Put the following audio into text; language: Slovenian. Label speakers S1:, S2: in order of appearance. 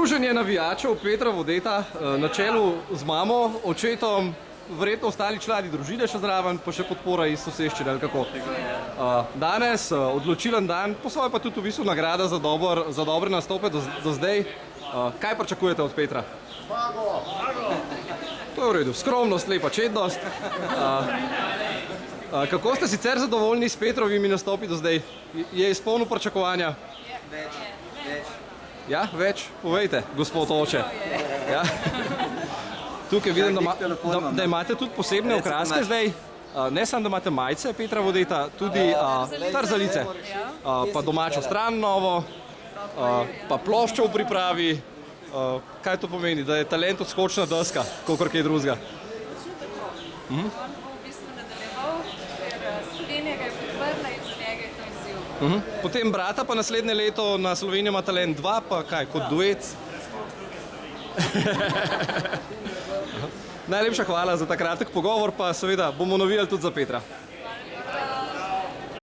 S1: Združenje navijačev Petra Vodeta na čelu z mamo, očetom, verjetno ostali člani družine še zraven, pa še podpora iz soseščine ali kako. Danes odločilen dan, po svoje pa tudi v bistvu nagrada za dobre nastope do zdaj. Kaj pričakujete od Petra?
S2: Zmago!
S1: To je v redu, skromnost, lepa čednost. Kako ste sicer zadovoljni s Petrovimi nastopi do zdaj? Je izpolnil pričakovanja?
S2: Več.
S1: Ja, več? Povejte, gospod oče. Ja. Tukaj vidim, da imate tudi posebne okraske zdaj. Ne samo, da imate majice Petra Vodeta, tudi trzalice. Pa domačo stran novo, pa ploščo v pripravi. Kaj to pomeni? Da je talent odskočna deska, kakor kaj drugega?
S3: On bo v bistvu nadaljeval, ker Slovenija ga je podprla in za njega je to izziv.
S1: Potem brata pa naslednje leto na Slovenijo ima talent 2, pa kaj, kot duet? Najlepša hvala za ta kratek pogovor, pa seveda bomo navijali tudi za Petra.